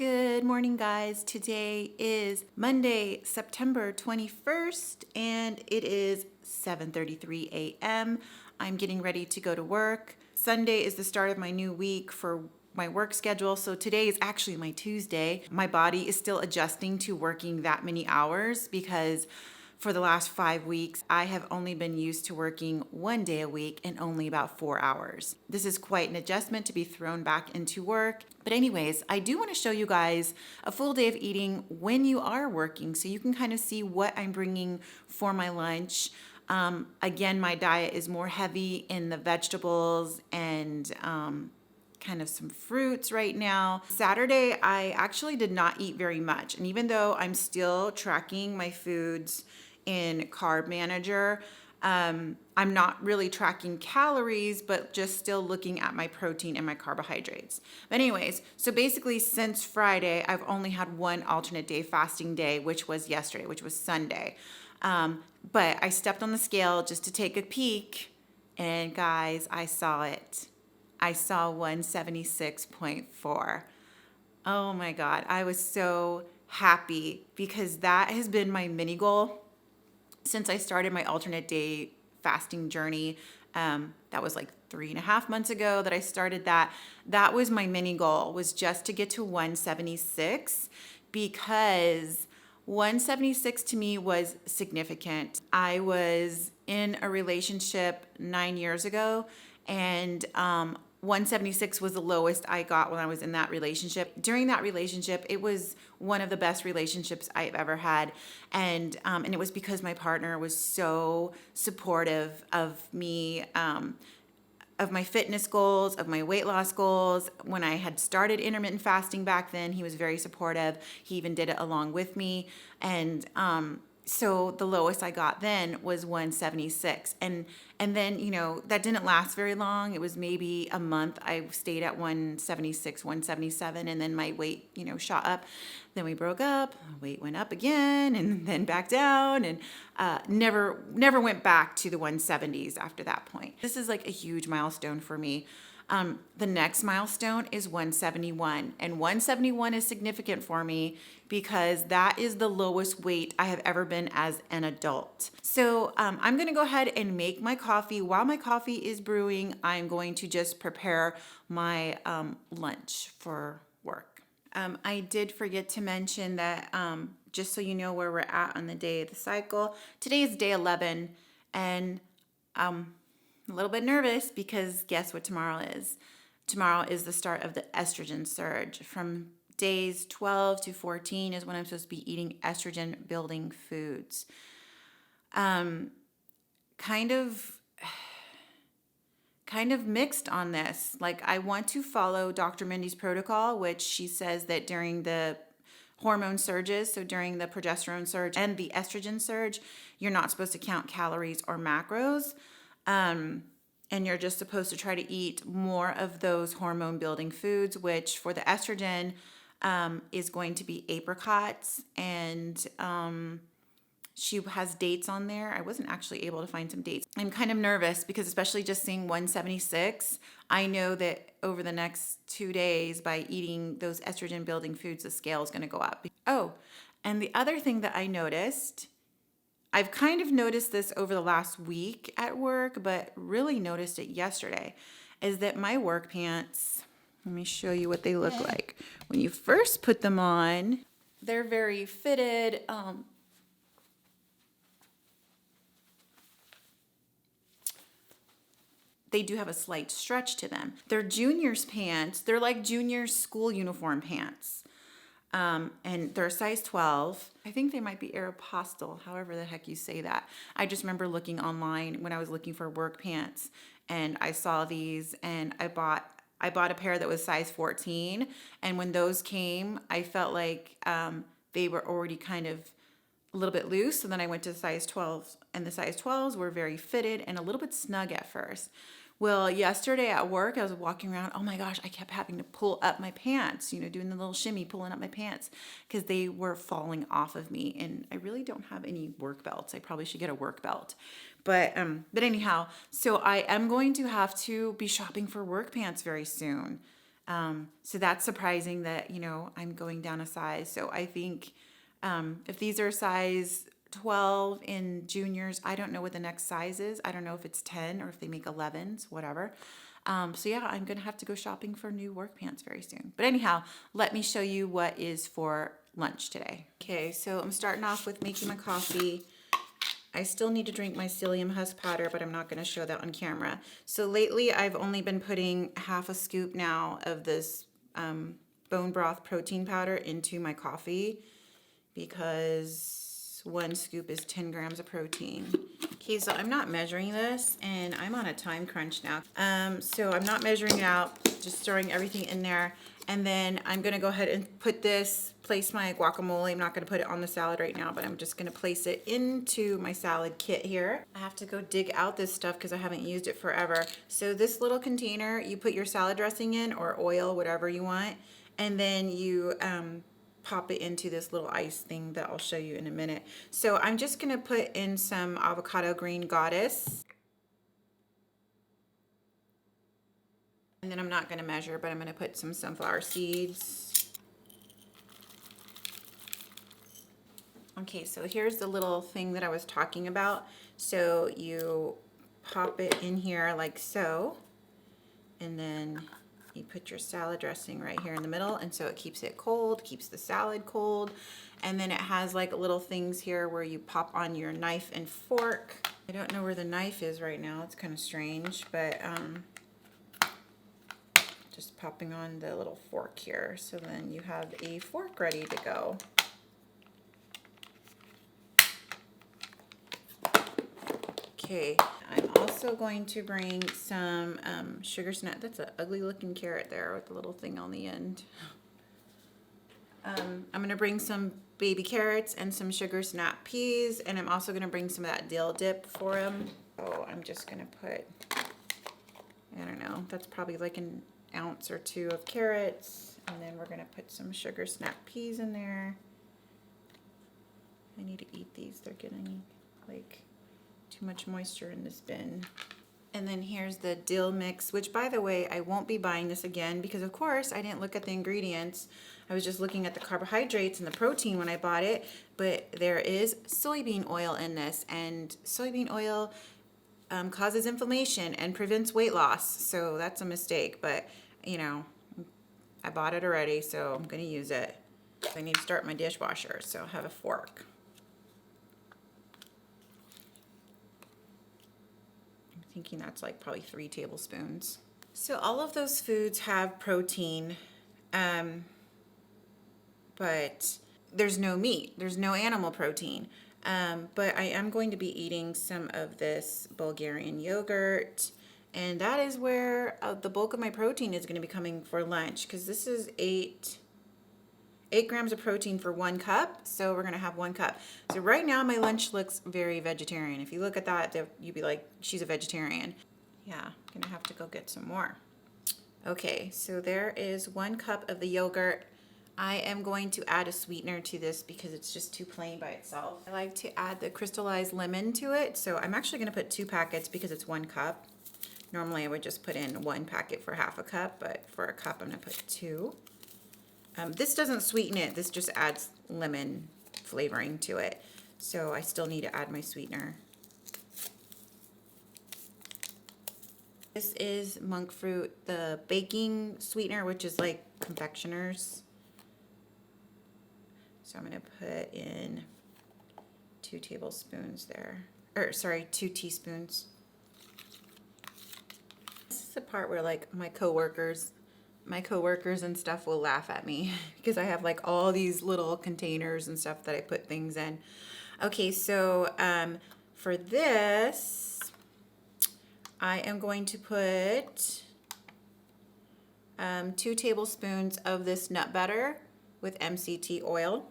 Good morning, guys. Today is Monday, September 21st, and it is 7:33 a.m. I'm getting ready to go to work. Sunday is the start of my new week for my work schedule, so today is actually my Tuesday. My body is still adjusting to working that many hours because for the last 5 weeks, I have only been used to working 1 day a week and only about 4 hours. This is quite an adjustment to be thrown back into work. But anyways, I do want to show you guys a full day of eating when you are working so you can kind of see what I'm bringing for my lunch. Again, my diet is more heavy in the vegetables and kind of some fruits right now. Saturday, I actually did not eat very much. And even though I'm still tracking my foods in Carb Manager, I'm not really tracking calories, but just still looking at my protein and my carbohydrates. But anyways, so basically since Friday, I've only had one alternate day fasting day, which was yesterday, which was Sunday. But I stepped on the scale just to take a peek, and guys, I saw it. I saw 176.4. Oh my God, I was so happy because that has been my mini goal since I started my alternate day fasting journey. That was like 3.5 months ago that I started that. That was my mini goal, was just to get to 176, because 176 to me was significant. I was in a relationship 9 years ago, and 176 was the lowest I got when I was in that relationship. During that relationship, it was one of the best relationships I've ever had. And it was because my partner was so supportive of me, of my fitness goals, of my weight loss goals. When I had started intermittent fasting back then, he was very supportive. He even did it along with me. And so the lowest I got then was 176. And then, that didn't last very long. It was maybe a month. I stayed at 176, 177, and then my weight, shot up. Then we broke up, weight went up again, and then back down, and never went back to the 170s after that point. This is like a huge milestone for me. The next milestone is 171, and 171 is significant for me because that is the lowest weight I have ever been as an adult. So I'm going to go ahead and make my coffee. While my coffee is brewing, I'm going to just prepare my lunch for work. I did forget to mention that just so you know where we're at on the day of the cycle, today is day 11, and a little bit nervous because guess what tomorrow is? Tomorrow is the start of the estrogen surge. From days 12 to 14 is when I'm supposed to be eating estrogen building foods. Kind of mixed on this. Like, I want to follow Dr. Mindy's protocol, which she says that during the hormone surges, so during the progesterone surge and the estrogen surge, you're not supposed to count calories or macros. And you're just supposed to try to eat more of those hormone building foods, which for the estrogen is going to be apricots, and she has dates on there. I wasn't actually able to find some dates. I'm kind of nervous because, especially just seeing 176, I know that over the next 2 days, by eating those estrogen building foods, the scale is going to go up. Oh, and the other thing that I noticed, I've kind of noticed this over the last week at work, but really noticed it yesterday, is that my work pants, let me show you what they look like. When you first put them on, they're very fitted. They do have a slight stretch to them. They're juniors pants. They're like juniors school uniform pants. And they're a size 12. I think they might be Aeropostale, however the heck you say that. I just remember looking online when I was looking for work pants, and I saw these, and I bought a pair that was size 14. And when those came, I felt like they were already kind of a little bit loose. So then I went to the size 12, and the size 12s were very fitted and a little bit snug at first. Well, yesterday at work, I was walking around. Oh my gosh, I kept having to pull up my pants, doing the little shimmy, pulling up my pants because they were falling off of me. And I really don't have any work belts. I probably should get a work belt. But anyhow, so I am going to have to be shopping for work pants very soon. So that's surprising that, you know, I'm going down a size. So I think if these are size 12 in juniors, I don't know what the next size is. I don't know if it's 10 or if they make 11s, whatever. So yeah, I'm going to have to go shopping for new work pants very soon. But anyhow, let me show you what is for lunch today. Okay, so I'm starting off with making my coffee. I still need to drink my psyllium husk powder, but I'm not going to show that on camera. So lately, I've only been putting half a scoop now of this bone broth protein powder into my coffee because 1 scoop is 10 grams of protein. Okay, so I'm not measuring this, and I'm on a time crunch now. So I'm not measuring it out, just throwing everything in there. And then I'm gonna go ahead and place my guacamole. I'm not gonna put it on the salad right now, but I'm just gonna place it into my salad kit here. I have to go dig out this stuff because I haven't used it forever. So this little container, you put your salad dressing in, or oil, whatever you want, and then you pop it into this little ice thing that I'll show you in a minute. So I'm just gonna put in some avocado green goddess. And then I'm not gonna measure, but I'm gonna put some sunflower seeds. Okay, so here's the little thing that I was talking about. So you pop it in here like so, and then you put your salad dressing right here in the middle, and so it keeps it cold, keeps the salad cold. And then it has like little things here where you pop on your knife and fork. I don't know where the knife is right now. It's kind of strange, but just popping on the little fork here. So then you have a fork ready to go. Okay, I'm also going to bring some sugar snap. That's an ugly looking carrot there with the little thing on the end. I'm gonna bring some baby carrots and some sugar snap peas, and I'm also gonna bring some of that dill dip for them. Oh, I'm just gonna put, I don't know, that's probably like an ounce or 2 of carrots, and then we're gonna put some sugar snap peas in there. I need to eat these. They're getting like too much moisture in this bin. And then here's the dill mix, which by the way, I won't be buying this again because of course I didn't look at the ingredients. I was just looking at the carbohydrates and the protein when I bought it, but there is soybean oil in this, and soybean oil causes inflammation and prevents weight loss. So that's a mistake, but you know, I bought it already, so I'm gonna use it. I need to start my dishwasher, so I'll have a fork. I'm thinking that's like probably 3 tablespoons. So all of those foods have protein, but there's no meat, there's no animal protein. But I am going to be eating some of this Bulgarian yogurt, and that is where the bulk of my protein is going to be coming for lunch, because this is 8 grams of protein for 1 cup, so we're going to have 1 cup. So right now my lunch looks very vegetarian. If you look at that, you'd be like, she's a vegetarian. Yeah, I'm going to have to go get some more. Okay, so there is 1 cup of the yogurt. I am going to add a sweetener to this because it's just too plain by itself. I like to add the crystallized lemon to it, so I'm actually going to put 2 packets because it's 1 cup. Normally I would just put in 1 packet for half a cup, but for a cup I'm going to put 2. This doesn't sweeten it, this just adds lemon flavoring to it. So I still need to add my sweetener. This is monk fruit, the baking sweetener, which is like confectioners. So I'm going to put in 2 tablespoons there. Or sorry, 2 teaspoons. This is the part where like my coworkers and stuff will laugh at me because I have like all these little containers and stuff that I put things in. Okay, so for this, I am going to put 2 tablespoons of this nut butter with MCT oil.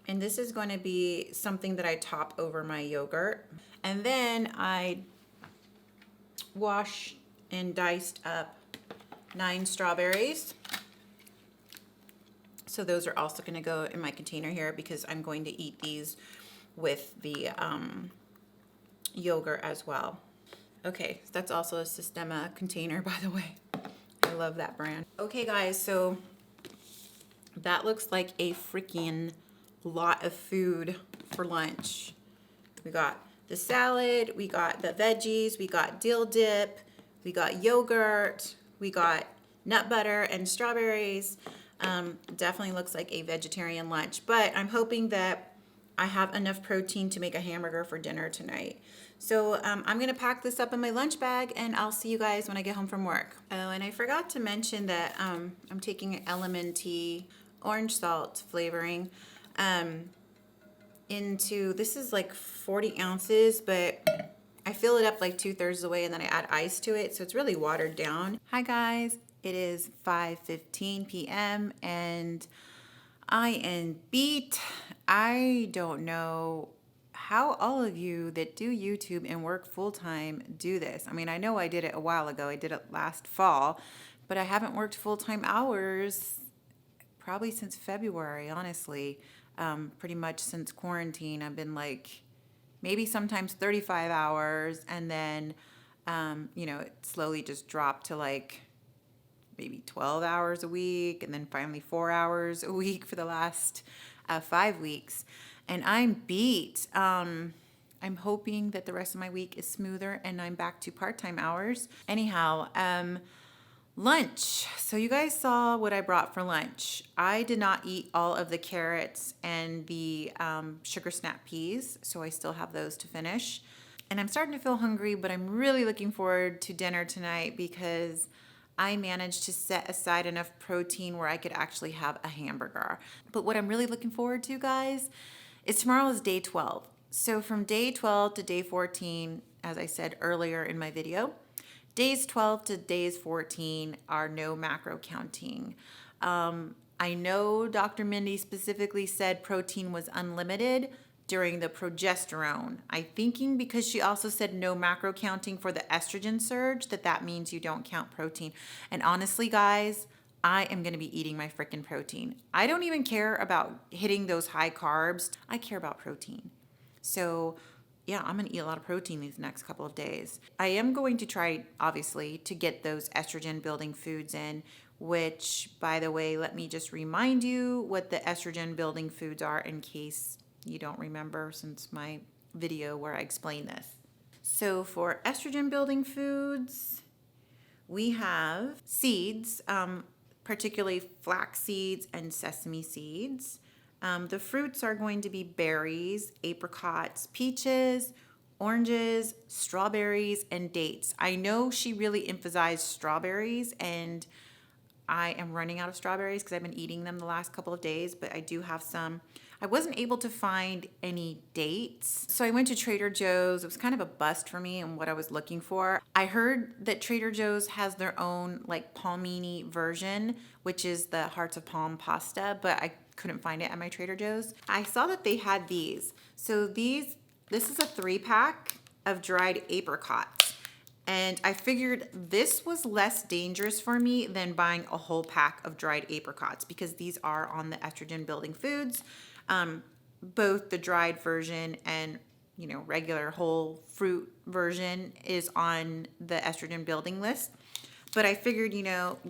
And this is going to be something that I top over my yogurt. And then I washed and diced up 9 strawberries. So those are also going to go in my container here because I'm going to eat these with the yogurt as well. Okay, that's also a Sistema container, by the way. I love that brand. Okay, guys, so that looks like a freaking lot of food for lunch. We got the salad, we got the veggies, we got dill dip, we got yogurt, we got nut butter and strawberries. Definitely looks like a vegetarian lunch, but I'm hoping that I have enough protein to make a hamburger for dinner tonight. So I'm gonna pack this up in my lunch bag and I'll see you guys when I get home from work. Oh, and I forgot to mention that I'm taking LMNT orange salt flavoring into, this is like 40 ounces, but I fill it up like 2/3 of the way and then I add ice to it. So it's really watered down. Hi guys, it is 5:15 p.m. and I am beat. I don't know how all of you that do YouTube and work full time do this. I mean, I know I did it a while ago. I did it last fall, but I haven't worked full-time hours probably since February, honestly. Pretty much since quarantine. I've been like maybe sometimes 35 hours and then, it slowly just dropped to like maybe 12 hours a week and then finally 4 hours a week for the last 5 weeks. And I'm beat. I'm hoping that the rest of my week is smoother and I'm back to part-time hours. Anyhow, lunch. So you guys saw what I brought for lunch. I did not eat all of the carrots and the sugar snap peas, so I still have those to finish. And I'm starting to feel hungry, but I'm really looking forward to dinner tonight because I managed to set aside enough protein where I could actually have a hamburger. But what I'm really looking forward to, guys, is tomorrow is day 12. So from day 12 to day 14, as I said earlier in my video, days 12 to days 14 are no macro counting. I know Dr. Mindy specifically said protein was unlimited during the progesterone. I'm thinking because she also said no macro counting for the estrogen surge, that means you don't count protein. And honestly, guys, I am going to be eating my freaking protein. I don't even care about hitting those high carbs. I care about protein. So yeah, I'm going to eat a lot of protein these next couple of days. I am going to try, obviously, to get those estrogen building foods in, which, by the way, let me just remind you what the estrogen building foods are in case you don't remember since my video where I explained this. So for estrogen building foods, we have seeds, particularly flax seeds and sesame seeds. The fruits are going to be berries, apricots, peaches, oranges, strawberries, and dates. I know she really emphasized strawberries, and I am running out of strawberries because I've been eating them the last couple of days, but I do have some. I wasn't able to find any dates, so I went to Trader Joe's. It was kind of a bust for me and what I was looking for. I heard that Trader Joe's has their own like palmini version, which is the hearts of palm pasta, but I couldn't find it at my Trader Joe's. I saw that they had these. So this is a 3-pack of dried apricots. And I figured this was less dangerous for me than buying a whole pack of dried apricots because these are on the estrogen building foods. Both the dried version and regular whole fruit version is on the estrogen building list. But I figured, you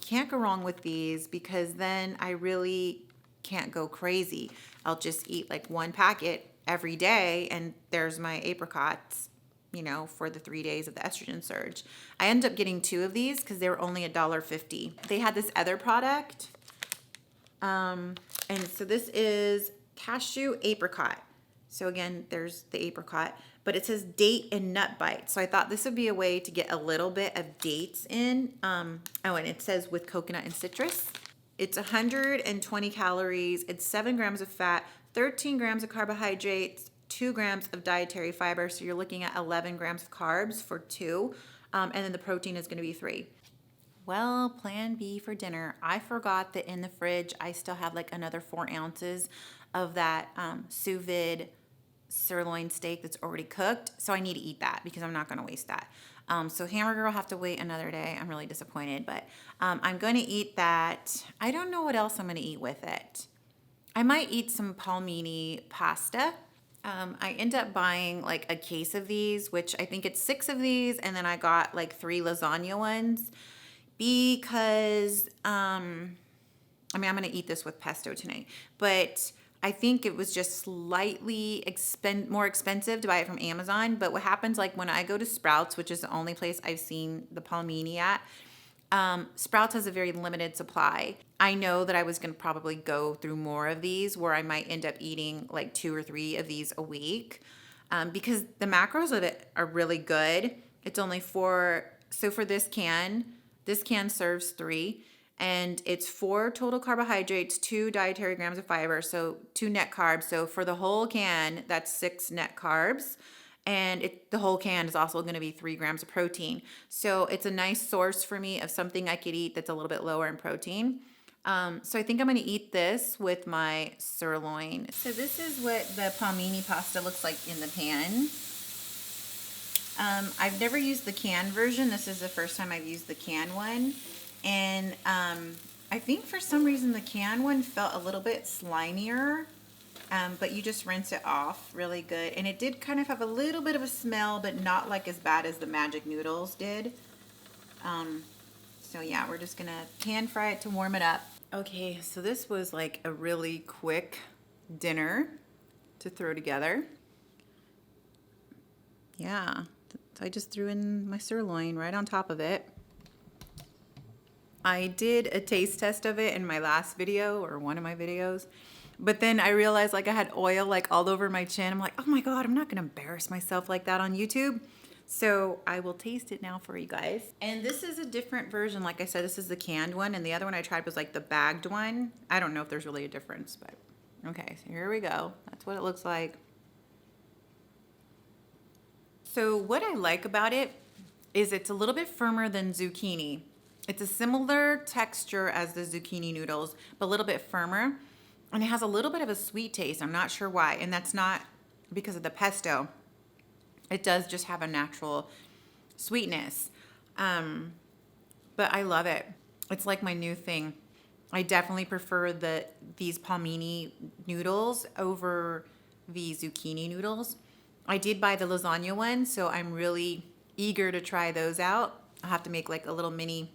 can't go wrong with these because then I really can't go crazy. I'll just eat like one packet every day and there's my apricots, for the 3 days of the estrogen surge. I ended up getting 2 of these because they were only $1.50. They had this other product. And so this is cashew apricot. So again, there's the apricot, but it says date and nut bite. So I thought this would be a way to get a little bit of dates in. And it says with coconut and citrus. It's 120 calories. It's 7 grams of fat, 13 grams of carbohydrates, 2 grams of dietary fiber. So you're looking at 11 grams of carbs for 2. And then the protein is going to be 3. Well, plan B for dinner. I forgot that in the fridge, I still have like another 4 ounces of that sous vide sirloin steak that's already cooked. So I need to eat that because I'm not going to waste that. So hamburger will have to wait another day. I'm really disappointed, but I'm going to eat that. I don't know what else I'm going to eat with it. I might eat some palmini pasta. I end up buying like a case of these, which I think it's 6 of these, and then I got like 3 lasagna ones because I mean, I'm going to eat this with pesto tonight, but I think it was just slightly more expensive to buy it from Amazon. But what happens, like when I go to Sprouts, which is the only place I've seen the palmini at, Sprouts has a very limited supply. I know that I was going to probably go through more of these where I might end up eating like 2 or 3 of these a week because the macros of it are really good. It's only 4. So for this can serves 3. And it's 4 total carbohydrates, 2 dietary grams of fiber, so 2 net carbs. So for the whole can, that's 6 net carbs. And the whole can is also going to be 3 grams of protein. So it's a nice source for me of something I could eat that's a little bit lower in protein. So I think I'm going to eat this with my sirloin. So this is what the palmini pasta looks like in the pan. I've never used the canned version. This is the first time I've used the canned one. And I think for some reason the canned one felt a little bit slimier, but you just rinse it off really good. And it did kind of have a little bit of a smell, but not like as bad as the magic noodles did. So yeah, we're just gonna pan fry it to warm it up. Okay, so this was like a really quick dinner to throw together. Yeah, so I just threw in my sirloin right on top of it. I did a taste test of it in my last video or one of my videos, but then I realized like I had oil like all over my chin. I'm like, oh my God, I'm not gonna embarrass myself like that on YouTube. So I will taste it now for you guys. And this is a different version. Like I said, this is the canned one, and the other one I tried was like the bagged one. I don't know if there's really a difference, but okay, so here we go. That's what it looks like. So what I like about it is it's a little bit firmer than zucchini. It's a similar texture as the zucchini noodles, but a little bit firmer. And it has a little bit of a sweet taste. I'm not sure why. And that's not because of the pesto. It does just have a natural sweetness. But I love it. It's like my new thing. I definitely prefer these palmini noodles over the zucchini noodles. I did buy the lasagna one, so I'm really eager to try those out. I'll have to make like a little mini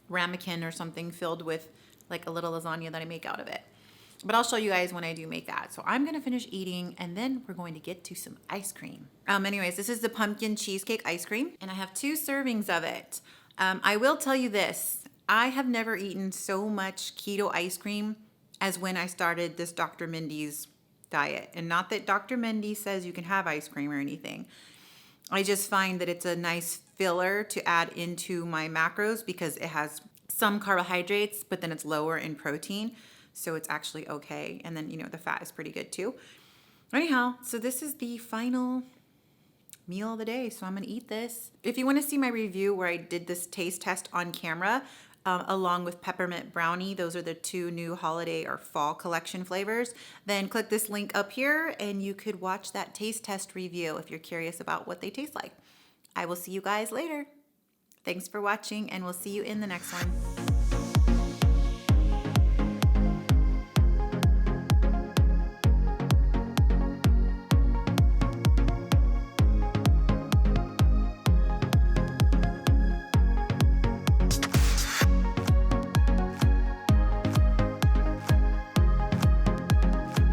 ramekin or something filled with like a little lasagna that I make out of it. But I'll show you guys when I do make that. So I'm gonna finish eating and then we're going to get to some ice cream. Anyways, this is the pumpkin cheesecake ice cream and I have 2 servings of it. I will tell you this, I have never eaten so much keto ice cream as when I started this Dr. Mindy's diet. And not that Dr. Mindy says you can have ice cream or anything. I just find that it's a nice filler to add into my macros because it has some carbohydrates, but then it's lower in protein. So it's actually okay. And then, you know, the fat is pretty good too. Anyhow, so this is the final meal of the day. So I'm going to eat this. If you want to see my review where I did this taste test on camera, along with peppermint brownie, those are the 2 new holiday or fall collection flavors, then click this link up here and you could watch that taste test review if you're curious about what they taste like. I will see you guys later. Thanks for watching and we'll see you in the next one.